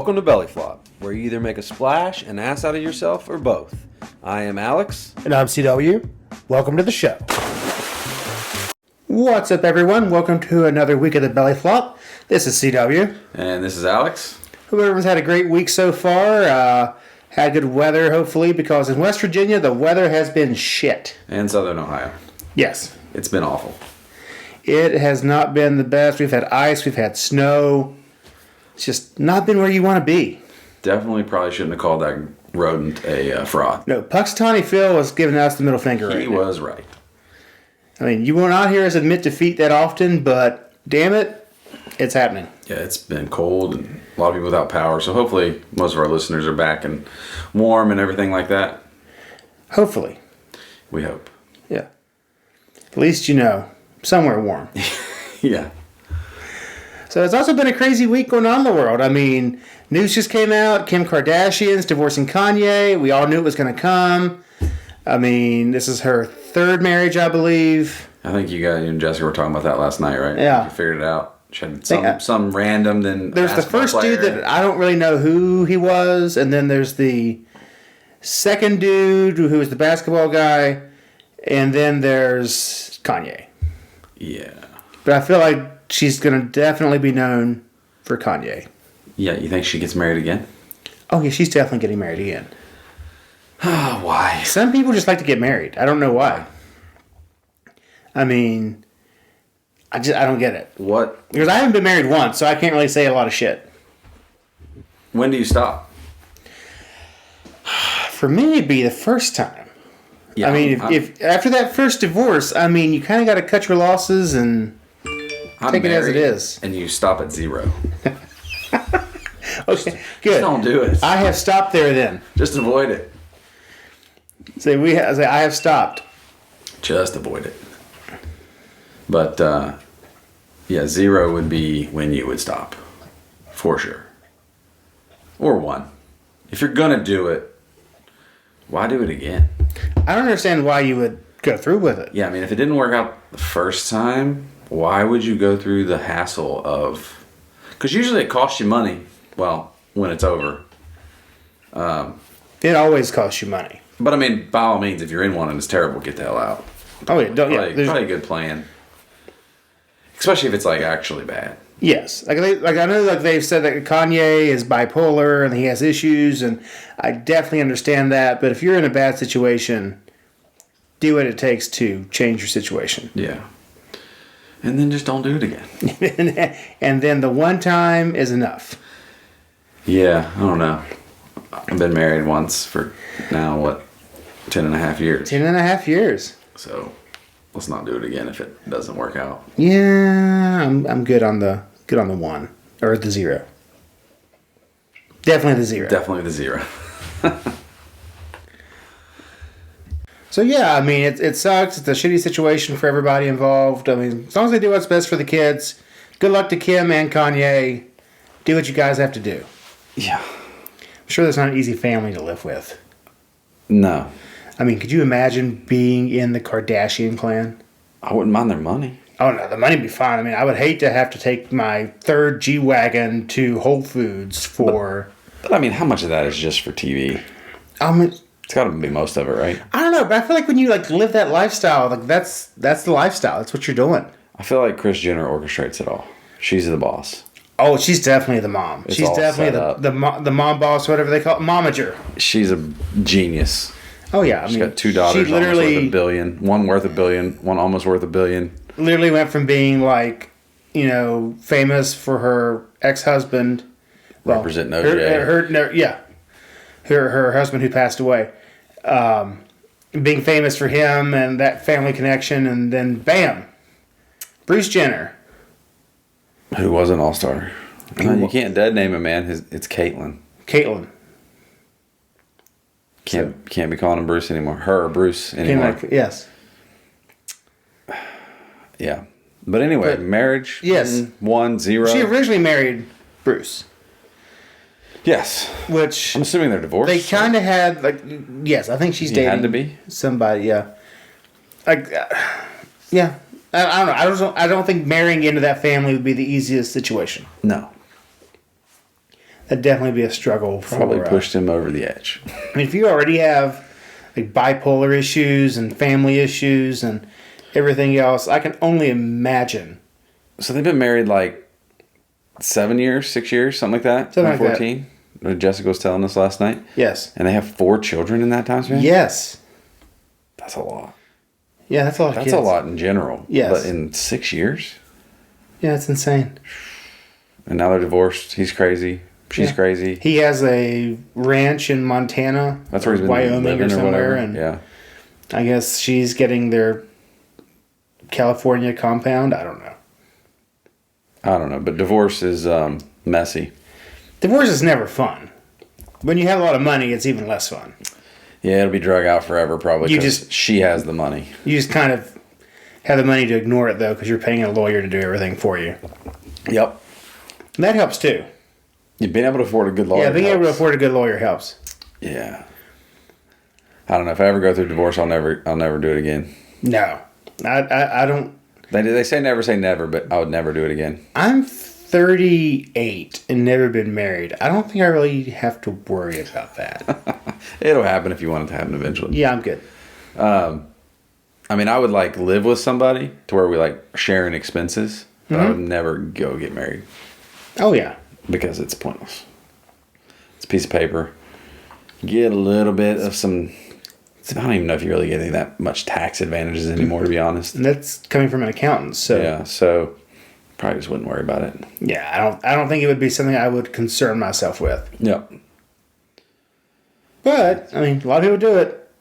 Welcome to Belly Flop, where you either make a splash, an ass out of yourself, or both. I am Alex. And I'm CW. Welcome to the show. What's up, everyone? Welcome to another week of the Belly Flop. This is CW. And this is Alex. Hope everyone's had a great week so far. Had good weather, hopefully, because in West Virginia, the weather has been shit. And Southern Ohio. Yes. It's been awful. It has not been the best. We've had ice. We've had snow. It's just not been where you want to be. Definitely probably shouldn't have called that rodent a fraud. No, Puxatawny Phil was giving us the middle finger right He now. was right. I mean, you will not hear us admit defeat that often, but damn it, it's happening. Yeah, it's been cold and a lot of people without power. So hopefully most of our listeners are back and warm and everything like that. Hopefully. We hope. Yeah. At least, somewhere warm. Yeah. So it's also been a crazy week going on in the world. I mean, news just came out. Kim Kardashian's divorcing Kanye. We all knew it was going to come. I mean, this is her third marriage, I believe. I think you and Jessica were talking about that last night, right? Yeah. You figured it out. She had some random then. There's the first dude that I don't really know who he was, and then there's the second dude who was the basketball guy, and then there's Kanye. Yeah. But I feel like she's going to definitely be known for Kanye. Yeah, you think she gets married again? Oh, yeah, she's definitely getting married again. Why? Some people just like to get married. I don't know why. I mean, I don't get it. What? Because I haven't been married once, so I can't really say a lot of shit. When do you stop? For me, it'd be the first time. Yeah, I mean, if after that first divorce, I mean, you kind of got to cut your losses and take it as it is. And you stop at 0. Okay, good. Just don't do it. I have stopped there then. Just avoid it. I have stopped. Just avoid it. But, 0 would be when you would stop. For sure. Or 1. If you're going to do it, why do it again? I don't understand why you would go through with it. Yeah, I mean, if it didn't work out the first time, why would you go through the hassle of... Because usually it costs you money, well, when it's over. It always costs you money. But, I mean, by all means, if you're in one and it's terrible, get the hell out. Oh, yeah. Probably a good plan. Especially if it's, actually bad. Yes. I know they've said that Kanye is bipolar and he has issues, and I definitely understand that. But if you're in a bad situation, do what it takes to change your situation. Yeah. And then just don't do it again. And then the one time is enough. Yeah, I don't know. I've been married once for now, 10 and a half years. 10 and a half years. So let's not do it again if it doesn't work out. Yeah, I'm good on the 1 or the 0. Definitely the 0. Definitely the 0. So yeah, I mean it sucks. It's a shitty situation for everybody involved. I mean, as long as they do what's best for the kids, good luck to Kim and Kanye. Do what you guys have to do. Yeah. I'm sure that's not an easy family to live with. No. I mean, could you imagine being in the Kardashian clan? I wouldn't mind their money. Oh no, the money'd be fine. I mean, I would hate to have to take my third G-Wagon to Whole Foods for... But I mean, how much of that is just for TV? It's got to be most of it, right? I don't know, but I feel like when you live that lifestyle, that's the lifestyle. That's what you're doing. I feel like Kris Jenner orchestrates it all. She's the boss. Oh, she's definitely the mom. She's definitely the mom boss, whatever they call it, momager. She's a genius. Oh yeah, She's got 2 daughters, almost worth $1 billion. One worth $1 billion. One almost worth $1 billion. Literally went from being famous for her ex-husband. Represent OJ. Her husband who passed away. Being famous for him and that family connection, and then bam, Bruce Jenner. Who was an all-star. No, you can't dead name a man. It's Caitlyn. Can't be calling him Bruce anymore. Her or Bruce anymore. Yes. Yeah. But anyway, marriage. Yes. 1, 0. She originally married Bruce. Yes. Which I'm assuming they're divorced. They kind of had yes, I think she's dating. Had to be somebody. Yeah. Yeah. I don't know. I don't think marrying into that family would be the easiest situation. No. That'd definitely be a struggle. Probably pushed him over the edge. I mean, if you already have like bipolar issues and family issues and everything else, I can only imagine. So they've been married like 7 years, 6 years, something like that. Something like 14. That. Jessica was telling us last night. Yes. And they have 4 children in that time span? Yes. That's a lot. Yeah, that's a lot of kids. That's a lot in general. Yes. But in 6 years? Yeah, it's insane. And now they're divorced. He's crazy. She's crazy. He has a ranch in Montana. That's where he's been Wyoming living or somewhere. whatever. And yeah. I guess she's getting their California compound. I don't know. But divorce is messy. Divorce is never fun. When you have a lot of money, it's even less fun. Yeah, it'll be drug out forever probably because she has the money. You just kind of have the money to ignore it, though, because you're paying a lawyer to do everything for you. Yep. And that helps, too. You've been able to afford a good lawyer. Yeah, being able to afford a good lawyer helps. Yeah. I don't know. If I ever go through divorce, I'll never do it again. No. I don't... They say never, but I would never do it again. I'm 38 and never been married. I don't think I really have to worry about that. It'll happen if you want it to happen eventually. Yeah, I'm good. I mean, I would like live with somebody to where we like sharing expenses, but I would never go get married Oh, yeah. because it's pointless. It's a piece of paper. Get a little bit of some. I don't even know if you really get any that much tax advantages anymore, to be honest. And that's coming from an accountant, so... Yeah, so probably just wouldn't worry about it. Yeah, I don't think it would be something I would concern myself with. Yep. But, I mean, a lot of people do it.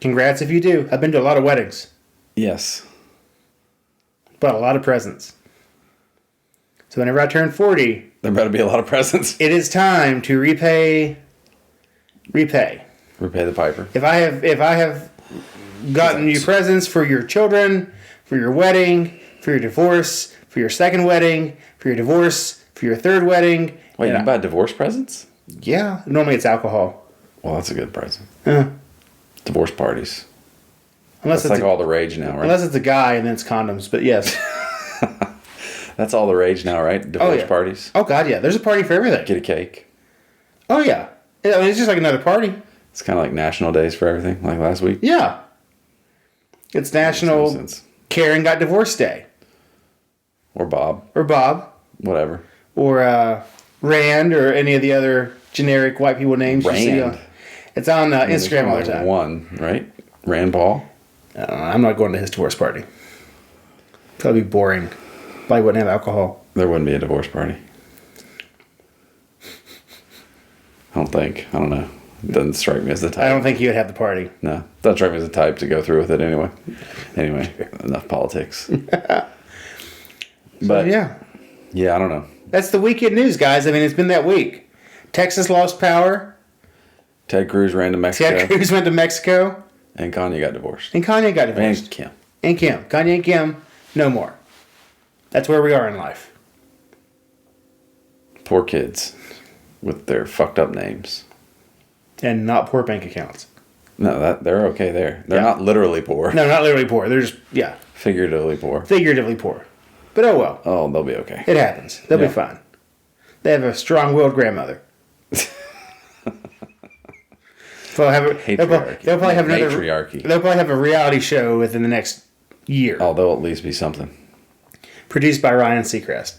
Congrats if you do. I've been to a lot of weddings. Yes. Bought a lot of presents. So whenever I turn 40... There better be a lot of presents. It is time to repay. Repay the piper. If I have gotten you presents for your children, for your wedding, for your divorce, for your second wedding, for your divorce, for your third wedding. Wait, you buy divorce presents? Yeah. Normally it's alcohol. Well, that's a good present. Yeah. Divorce parties. Unless That's it's like all the rage now, right? Unless it's a guy and then it's condoms, but yes. That's all the rage now, right? Divorce parties. Oh, God, yeah. There's a party for everything. Get a cake. Oh, yeah. I mean, it's just like another party. It's kind of like national days for everything, like last week. Yeah. It's National Karen Got Divorced Day. Or Bob. Or Bob. Whatever. Or Rand or any of the other generic white people names you see on. It's on Instagram all the time. One, right? Rand Paul? I'm not going to his divorce party. That'd be boring. Probably wouldn't have alcohol. There wouldn't be a divorce party. I don't think. I don't know. It doesn't strike me as the type. I don't think he would have the party. No. Doesn't strike me as the type to go through with it anyway. Anyway, enough politics. But yeah. Yeah, I don't know. That's the weekend news, guys. I mean, it's been that week. Texas lost power. Ted Cruz ran to Mexico. Ted Cruz went to Mexico. And Kanye got divorced. And Kanye got divorced. And Kim. And Kim. Kanye and Kim, no more. That's where we are in life. Poor kids with their fucked up names. And not poor bank accounts. No, they're okay there. They're not literally poor. No, not literally poor. They're just, Figuratively poor. Figuratively poor. But oh well. Oh, they'll be okay. It happens. They'll be fine. They have a strong-willed grandmother. They'll probably have another matriarchy. They'll probably have a reality show within the next year. Oh, there'll at least be something. Produced by Ryan Seacrest,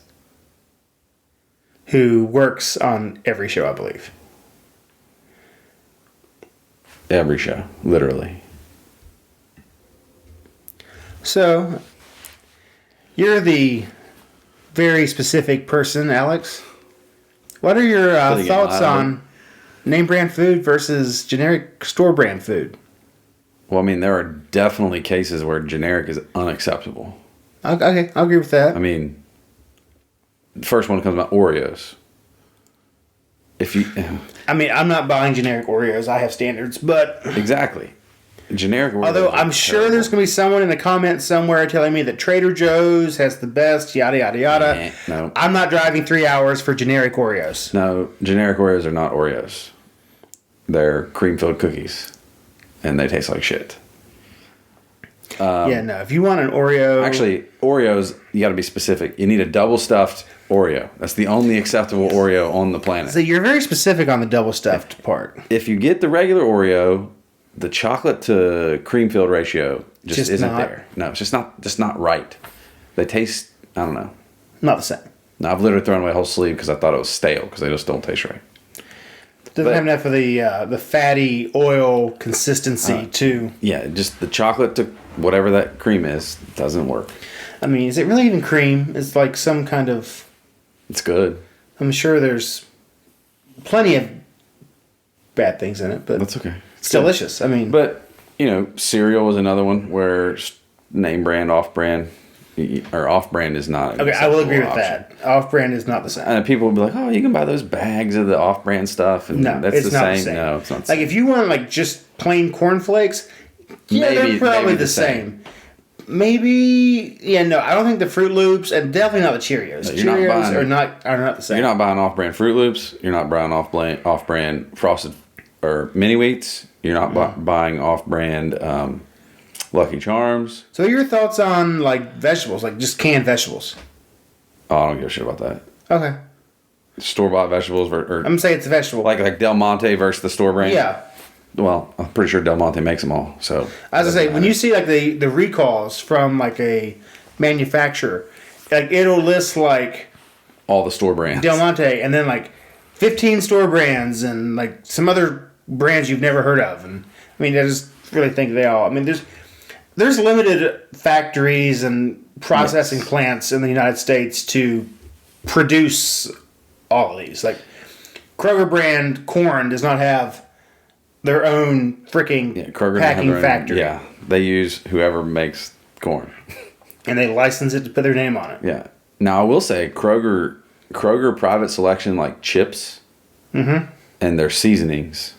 who works on every show, I believe. Every show, literally. So, you're the very specific person, Alex. What are your thoughts on name brand food versus generic store brand food? Well, I mean, there are definitely cases where generic is unacceptable. Okay, I'll agree with that. I mean, the first one comes about Oreos. I'm not buying generic Oreos. I have standards, but... Exactly. Generic Oreos. Although I'm sure there's going to be someone in the comments somewhere telling me that Trader Joe's has the best, yada, yada, yada. No. I'm not driving 3 hours for generic Oreos. No, generic Oreos are not Oreos. They're cream-filled cookies. And they taste like shit. Yeah, no. If you want an Oreo... Actually, Oreos, you got to be specific. You need a double stuffed Oreo. That's the only acceptable Oreo on the planet. So you're very specific on the double stuffed part. If you get the regular Oreo, the chocolate to cream filled ratio just isn't there. No, it's just not right. They taste, I don't know. Not the same. No, I've literally thrown away a whole sleeve because I thought it was stale because they just don't taste right. Doesn't have enough of the fatty oil consistency too. Yeah, just the chocolate to whatever that cream is doesn't work. I mean, is it really even cream? It's like some kind of... It's good. I'm sure there's plenty of bad things in it, but that's okay. It's delicious. I mean... But, cereal was another one where name brand, off-brand, or off-brand is not. Okay, I will agree with that. Off-brand is not the same. And people will be like, "Oh, you can buy those bags of the off-brand stuff," and no, that's it's the not same. the same. No, it's not. The same. Like if you want just plain cornflakes, they're probably the same. Maybe, no, I don't think the Fruit Loops, and definitely not the Cheerios. No, Cheerios are not the same. You're not buying off-brand Fruit Loops. You're not buying off-brand Frosted or Mini Wheats. You're not buying off-brand Lucky Charms. So what are your thoughts on vegetables, just canned vegetables? Oh, I don't give a shit about that. Okay. Store-bought vegetables or I'm going to say it's a vegetable. Like Del Monte versus the store brand? Yeah. Well, I'm pretty sure Del Monte makes them all. So as I say, when you see the recalls from a manufacturer, it'll list all the store brands. Del Monte and then 15 store brands and some other brands you've never heard of. And I mean, I just really think they all. I mean, there's limited factories and processing plants in the United States to produce all of these. Kroger brand corn does not have their own freaking packing factory. Yeah, they use whoever makes corn. And they license it to put their name on it. Yeah. Now, I will say Kroger private selection, chips and their seasonings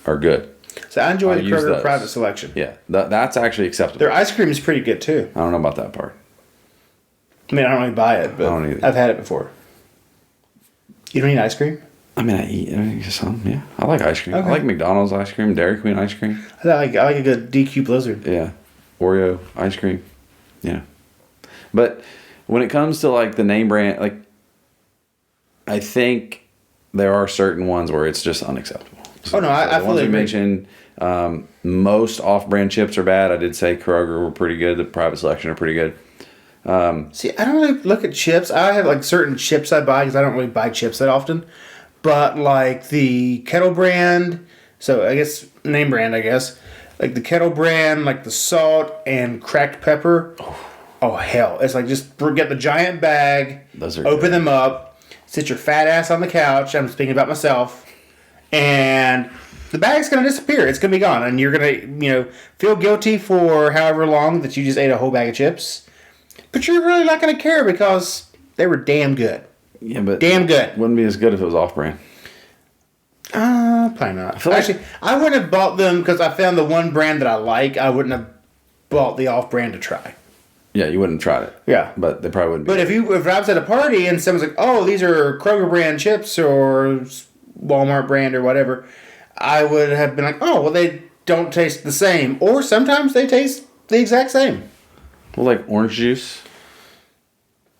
are good. So I enjoy the Kroger private selection. Yeah, that's actually acceptable. Their ice cream is pretty good too. I don't know about that part. I mean, I don't really buy it, but I don't either. I've had it before. You don't eat ice cream? I mean, I eat some, yeah. I like ice cream. Okay. I like McDonald's ice cream, Dairy Queen ice cream. I like a good DQ Blizzard. Yeah. Oreo ice cream. Yeah. But when it comes to the name brand, I think there are certain ones where it's just unacceptable. Oh no, I fully agree. Mentioned, most off-brand chips are bad. I did say Kroger were pretty good. The private selection are pretty good. See, I don't really look at chips. I have certain chips I buy because I don't really buy chips that often. But the Kettle brand, so I guess name brand, the Kettle brand, the salt and cracked pepper. Oh hell, it's just get the giant bag, open them up, sit your fat ass on the couch. I'm speaking about myself, and the bag's gonna disappear. It's gonna be gone, and you're gonna feel guilty for however long that you just ate a whole bag of chips. But you're really not gonna care because they were damn good. Yeah, but damn good. Wouldn't be as good if it was off-brand. Probably not. Actually, I wouldn't have bought them because I found the one brand that I like. I wouldn't have bought the off-brand to try. Yeah, you wouldn't have tried it. Yeah, but they probably wouldn't. But if I was at a party and someone's like, "Oh, these are Kroger brand chips or Walmart brand or whatever," I would have been like, "Oh, well, they don't taste the same," or sometimes they taste the exact same. Well, orange juice.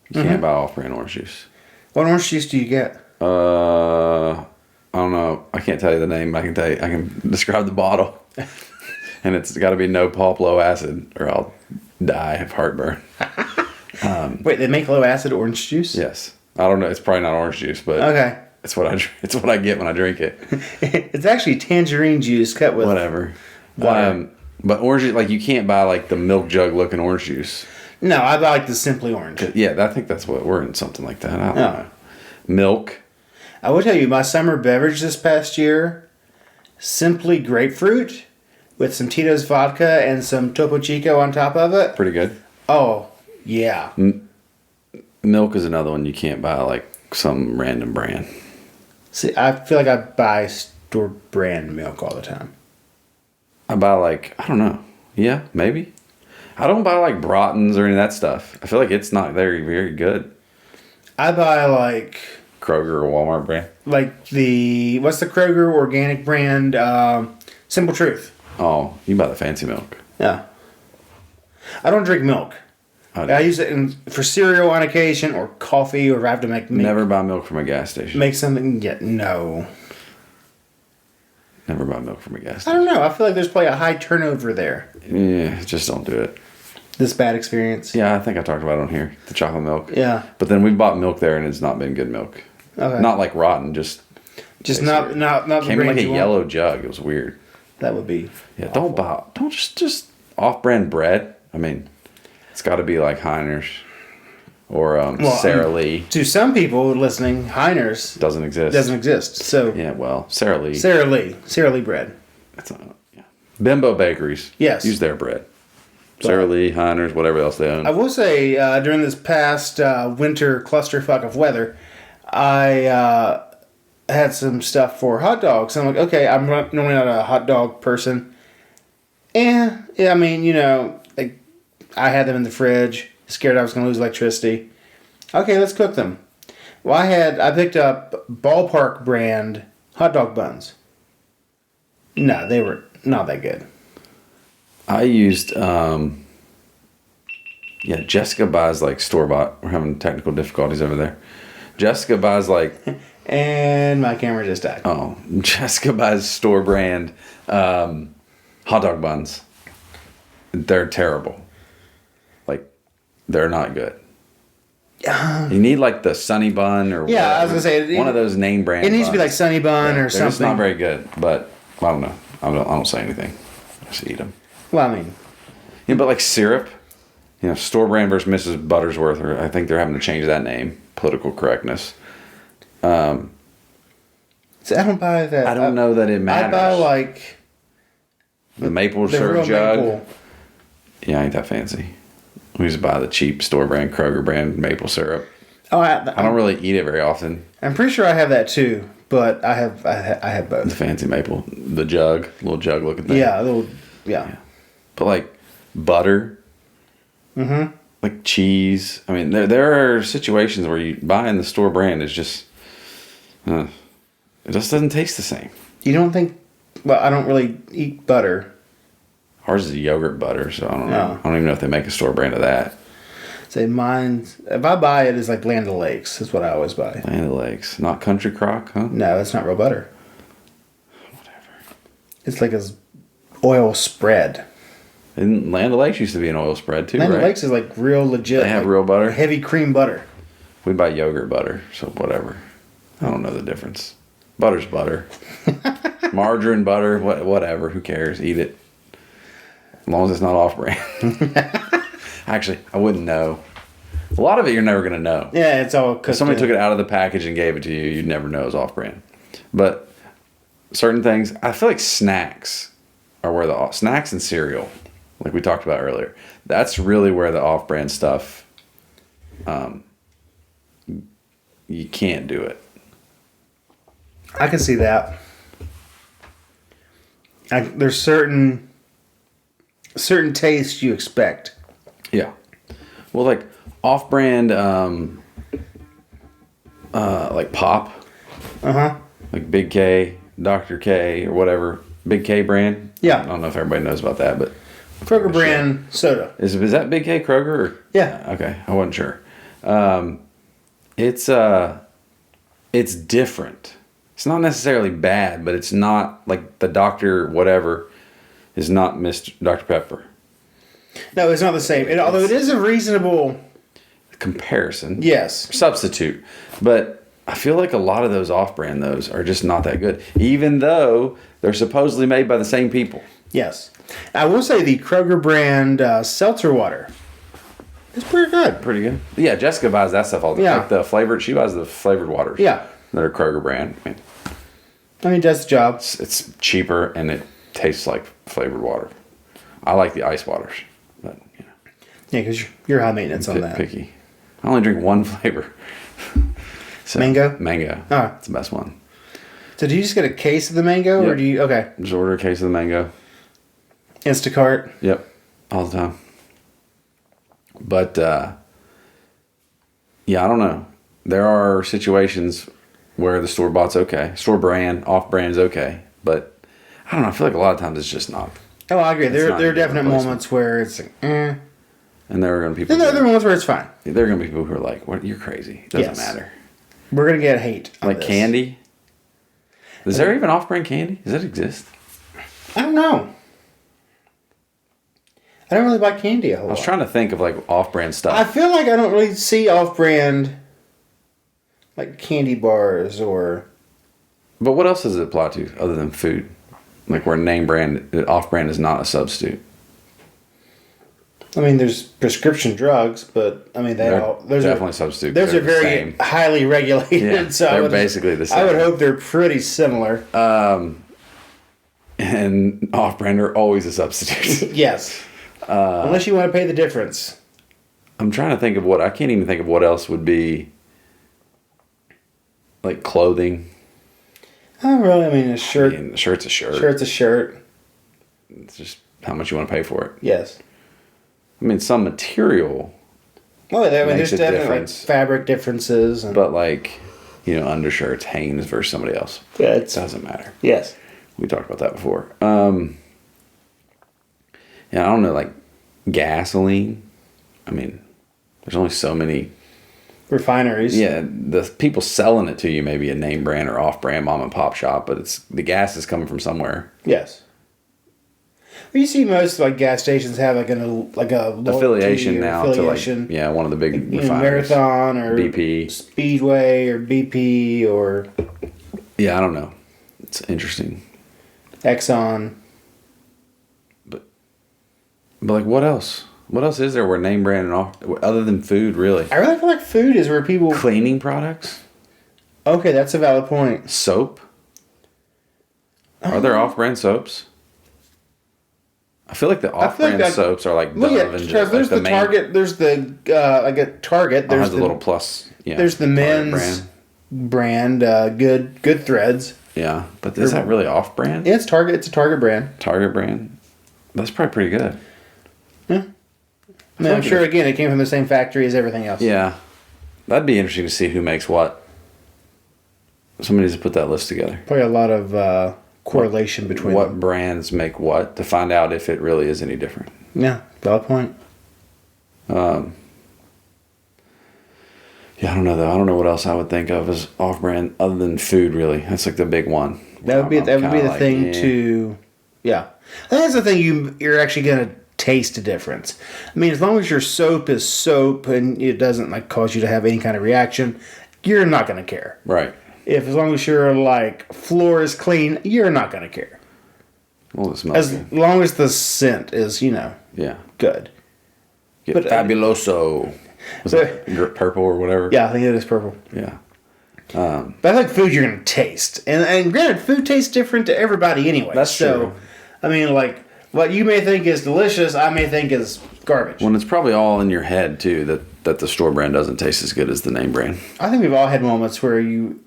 You can't buy off-brand orange juice. What orange juice do you get? I don't know. I can't tell you the name. I can tell you. I can describe the bottle, and it's got to be no pulp, low acid, or I'll die of heartburn. Wait, they make low acid orange juice? Yes. I don't know. It's probably not orange juice, but okay. It's what I get when I drink it. It's actually tangerine juice cut with whatever. Water. But orange, you can't buy the milk jug looking orange juice. No, I buy the Simply Orange. Yeah, I think that's what we're in, something like that. I don't know. Milk. I will tell you, my summer beverage this past year, Simply Grapefruit with some Tito's vodka and some Topo Chico on top of it. Pretty good. Oh, yeah. Milk is another one you can't buy some random brand. See, I feel like I buy store brand milk all the time. I buy I don't know. Yeah, maybe. I don't buy Broughton's or any of that stuff. I feel like it's not very, very good. I buy Kroger or Walmart brand. What's the Kroger organic brand? Simple Truth. Oh, you buy the fancy milk. Yeah. I don't drink milk. I I use it for cereal on occasion or coffee, or if I have to never buy milk from a gas station. make something. Yeah, no. Never buy milk from a gas I station. don't know. I feel like there's probably a high turnover there. Yeah, just don't do it. This bad experience. Yeah, I think I talked about it on here. The chocolate milk. Yeah. But then we bought milk there and it's not been good milk. Okay. Not like rotten, just not weird. the Came in brand like a you want. yellow jug. It was weird. That would be. Yeah, don't just off-brand bread. I mean, it's got to be like Heiner's or Sara Lee. To some people listening, Heiner's Doesn't exist. doesn't exist. So Yeah, well, Sara Lee. Sara Lee bread. That's not, yeah. Bimbo Bakeries. Yes. Use their bread. Sara Lee, Heiner's, whatever else they own. I will say during this past winter clusterfuck of weather, I had some stuff for hot dogs. I'm like, okay, I'm normally not a hot dog person. Yeah, I mean, like I had them in the fridge, scared I was going to lose electricity. Okay, let's cook them. Well, I picked up Ballpark brand hot dog buns. No, they were not that good. I used, Jessica buys like store-bought. We're having technical difficulties over there. Jessica buys like... And my camera just died. Oh, Jessica buys store brand hot dog buns. They're terrible. Like, they're not good. You need like the Sunny Bun or Yeah, I was whatever. gonna say one of those name brand. It needs to be like Sunny Bun or They're something. just not very good, but I don't know. I don't say anything. I just eat them. Well, I mean, Yeah, but like syrup, store brand versus Mrs. Buttersworth, or I think they're having to change that name. Political correctness. see, I don't buy that. I don't know that it matters. I buy like the maple the syrup real jug. maple. Yeah, ain't that fancy. We just buy the cheap store brand Kroger brand maple syrup. Oh, I don't really eat it very often. I'm pretty sure I have that too, but I have The both. fancy maple, the jug, little jug looking thing. Yeah, a little. Yeah. But like butter, like cheese. I mean, there are situations where you buying the store brand is just, it just doesn't taste the same. You don't think? Well, I don't really eat butter. Ours is yogurt butter, so I don't know. No. I don't even know if they make a store brand of that. Say mine. If I buy it, it's like Land O'Lakes. Is what I always buy. Land of the Lakes, not Country Crock, huh? No, it's not real butter. Whatever. It's like a oil spread. And Land of the Lakes used to be an oil spread too, Land right? O'Lakes is like real legit. They have like real butter? heavy cream butter. We buy yogurt butter, so whatever. I don't know the difference. Butter's butter. Margarine butter, whatever. Who cares? Eat it. As long as it's not off-brand. Actually, I wouldn't know. A lot of it you're never going to know. Yeah, it's all. If somebody took it out of the package and gave it to you, you'd never know it was off-brand. But certain things, I feel like snacks are where snacks and cereal, like we talked about earlier, that's really where the off-brand stuff, you can't do it. I can see that. There's certain tastes you expect. Yeah. Well, like off-brand, like pop, like Big K, Dr. K, or whatever, Big K brand. Yeah. I don't know if everybody knows about that, but Kroger brand soda. is that Big K Kroger? Or? Yeah. Okay, I wasn't sure. It's different. It's not necessarily bad, but it's not like the Dr. whatever is not Mr. Dr. Pepper. No, it's not the same. Although it is a reasonable Comparison. yes. Substitute. But I feel like a lot of those off-brand those are just not that good, even though they're supposedly made by the same people. Yes. I will say the Kroger brand seltzer water is pretty good. Pretty good. Yeah, Jessica buys that stuff all the time. Yeah. Like the flavored, she buys the flavored waters. Yeah. That are Kroger brand. I mean, it does the job. It's cheaper and it tastes like flavored water. I like the ice waters, but Yeah, because you're high maintenance on that. picky. I only drink one flavor. So, Mango? Mango. All right. It's the best one. So do you just get a case of the mango, or Yep. do you? Okay. Just order a case of the mango. Instacart. Yep, all the time. But yeah, I don't know. There are situations where the store bought's okay, store brand, off brand's okay, but I don't know. I feel like a lot of times it's just not. Oh, I agree. There not are a good definite replacement. moments where it's like, And there are going to be people. Then there are ones where it's fine. There are going to be people who are like, "What? You're crazy. It doesn't Yes. matter." We're going to get hate. Like this. candy. Is there even off-brand candy? Does that exist? I don't know. I don't really buy candy a whole lot. I was trying to think of like off-brand stuff. I feel like I don't really see off-brand like candy bars or. But what else does it apply to other than food? Like where name brand, off-brand is not a substitute. I mean, there's prescription drugs, but I mean, those definitely are substitute. those are very same. highly regulated. Yeah, so they're basically the same. I would hope they're pretty similar. And off-brand are always a substitute. Yes, unless you want to pay the difference. I'm trying to think of I can't even think of what else would be like clothing. Oh, really? I mean, a shirt. I mean, a shirt's a shirt. Shirt's a shirt. It's just how much you want to pay for it. Yes. I mean, some material. Well, I mean, Makes there's a definitely like difference. fabric differences. And, But like, undershirts, Hanes versus somebody else. yeah, It doesn't matter. yes. We talked about that before. Yeah, I don't know, like gasoline. I mean, there's only so many. Refineries. Yeah, the people selling it to you may be a name brand or off brand mom and pop shop, but the gas is coming from somewhere. Yes. Well, you see most like gas stations have like a Affiliation now affiliation, to like one of the big refineries. Marathon or BP, Speedway or BP or Yeah, I don't know. It's interesting. Exxon. But like, what else? What else is there where name brand and off other than food? Really, I really feel like food is where people. cleaning products, Okay, that's a valid point. soap. Are there off-brand soaps? I feel like the off-brand soaps are like Dove Well, yeah, and because just there's like the main. Target. There's the like a Target. There's Has the little plus. Yeah, There's the Target men's brand. Good threads. Yeah, but is that really off-brand? Yeah, it's Target. It's a Target brand. Target brand. That's probably pretty good. Yeah. I mean, I'm sure again it came from the same factory as everything else. Yeah, that'd be interesting to see who makes what. Somebody needs to put that list together. Probably a lot of correlation between What them. brands make what to find out if it really is any different. Yeah, valid point. Yeah, I don't know though. I don't know what else I would think of as off-brand other than food. Really, that's like the big one. That would be I'm the kinda like, thing eh. to. Yeah, I think that's the thing you're actually gonna taste a difference. I mean, as long as your soap is soap and it doesn't like cause you to have any kind of reaction, you're not gonna care. Right. If as long as your like floor is clean, you're not gonna care. Well, it smells As good. long as the scent is Yeah. good. Get But, Fabuloso. Was so- it purple or whatever? Yeah, I think it is purple. Yeah. But I think food you're gonna taste, and granted, food tastes different to everybody anyway. That's so, true. I mean, like what you may think is delicious, I may think is garbage. When it's probably all in your head too that the store brand doesn't taste as good as the name brand. I think we've all had moments where you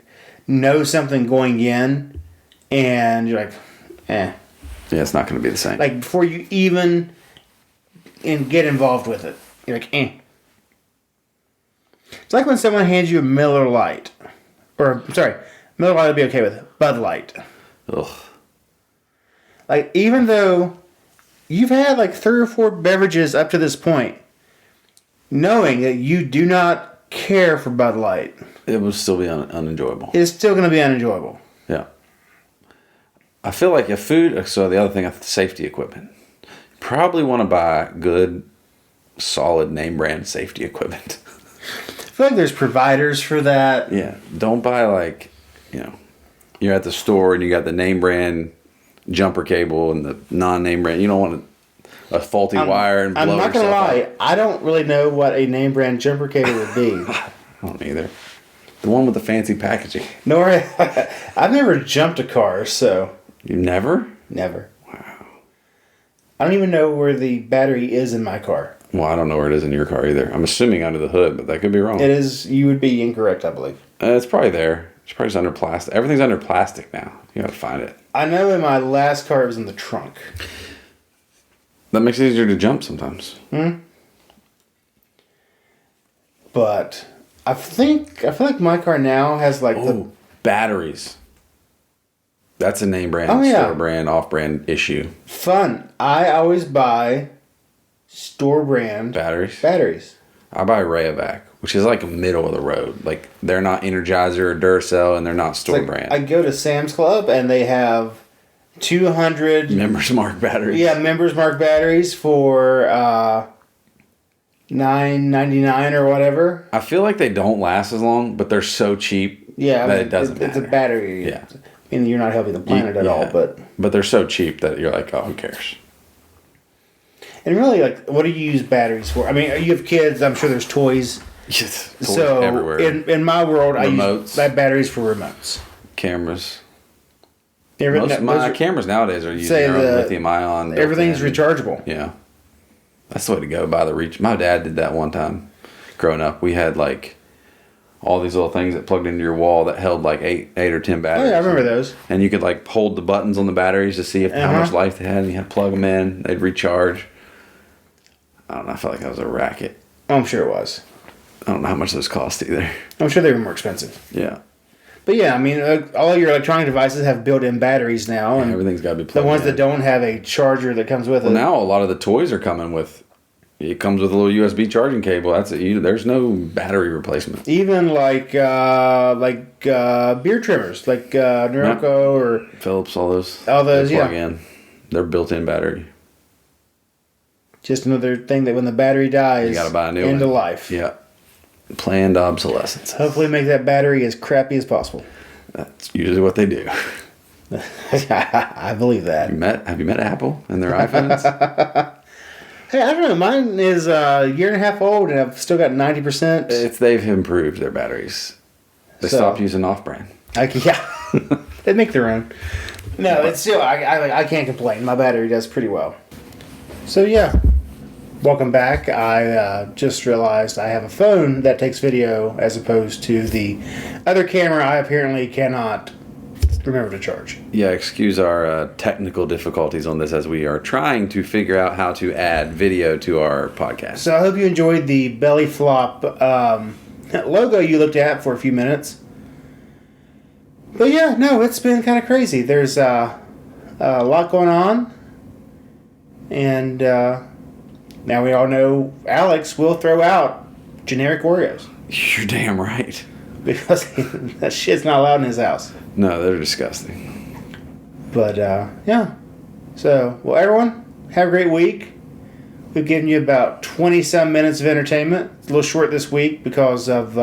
know something going in, and you're like, eh. Yeah, it's not going to be the same. Like before you even get involved with it, you're like, eh. It's like when someone hands you a Miller Lite, or sorry, Miller Lite would be okay with it. Bud Light. Ugh. Like even though you've had like 3 or 4 beverages up to this point, knowing that you do not care for Bud Light, It would still be unenjoyable. it's still going to be unenjoyable. Yeah. I feel like if food, so the other thing, safety equipment. Probably want to buy good, solid name brand safety equipment. I feel like there's providers for that. Yeah. Don't buy like, you're at the store and you got the name brand jumper cable and the non-name brand. You don't want a faulty wire and blow I'm not going to yourself lie. up. I don't really know what a name brand jumper cable would be. I don't either. The one with the fancy packaging. Nor I've never jumped a car, so You never? never. Wow. I don't even know where the battery is in my car. Well, I don't know where it is in your car either. I'm assuming under the hood, but that could be wrong. It is. You would be incorrect, I believe. It's probably there. It's probably just under plastic. Everything's under plastic now. You gotta find it. I know in my last car it was in the trunk. That makes it easier to jump sometimes. But I feel like my car now has like the Oh, batteries. That's a name brand, Oh, yeah. store brand, off brand issue. fun. I always buy store brand batteries. I buy Rayovac, which is like a middle of the road. Like they're not Energizer or Duracell, and they're not store brand. I go to Sam's Club and they have 200 Members Mark batteries. Yeah, Members Mark batteries for $9.99 or whatever. I feel like they don't last as long, but they're so cheap that it doesn't matter. It's a battery. Yeah. I mean, you're not helping the planet at all, but they're so cheap that you're like, oh, who cares? And really, like, what do you use batteries for? I mean, you have kids. I'm sure there's toys. Yes, toys so everywhere. In my world, I use batteries for remotes, cameras. Most of my cameras nowadays are using their own lithium-ion. Everything's rechargeable. Yeah, that's the way to go. By the reach, my dad did that one time. Growing up, we had like all these little things that plugged into your wall that held like eight or 10 batteries. Oh yeah, I remember those. And you could like hold the buttons on the batteries to see how much life they had, and you had to plug them in. They'd recharge. I don't know. I felt like that was a racket. I'm sure it was. I don't know how much those cost either. I'm sure they were more expensive. Yeah. But yeah, I mean, all your electronic devices have built-in batteries now. Yeah, and everything's got to be plugged in. The ones that don't have a charger that comes with it. Now a lot of the toys are coming with, it comes with a little USB charging cable. That's it. There's no battery replacement. Even like beard trimmers, like Norco or Philips, all those. Plug in. They're built-in battery. Just another thing that when the battery dies, you got to buy a new one. End of life. Yeah. Planned obsolescence. Hopefully make that battery as crappy as possible. That's usually what they do. I believe that. Have you met Apple and their iPhones? Hey, I don't know. Mine is a year and a half old, and I've still got 90%. They've improved their batteries. They stopped using off-brand. They make their own. No, it's still. I can't complain. My battery does pretty well. So yeah, welcome back. I just realized I have a phone that takes video as opposed to the other camera I apparently cannot remember to charge. Yeah, excuse our technical difficulties on this as we are trying to figure out how to add video to our podcast. So I hope you enjoyed the belly flop logo you looked at for a few minutes. But yeah, no, it's been kind of crazy. There's a lot going on. And now we all know Alex will throw out generic Oreos. You're damn right. Because that shit's not allowed in his house. No, they're disgusting. But, yeah. So, well, everyone, have a great week. We've given you about 20-some minutes of entertainment. It's a little short this week because of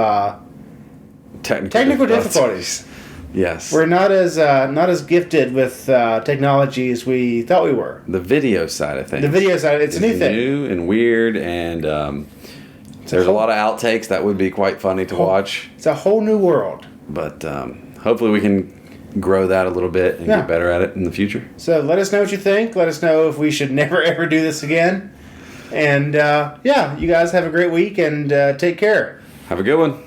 technical difficulties. Yes. We're not as gifted with technology as we thought we were. The video side of things. It's a new thing. New and weird, and there's a lot of outtakes that would be quite funny to watch. It's a whole new world. But hopefully we can grow that a little bit and get better at it in the future. So let us know what you think. Let us know if we should never, ever do this again. And, you guys have a great week and take care. Have a good one.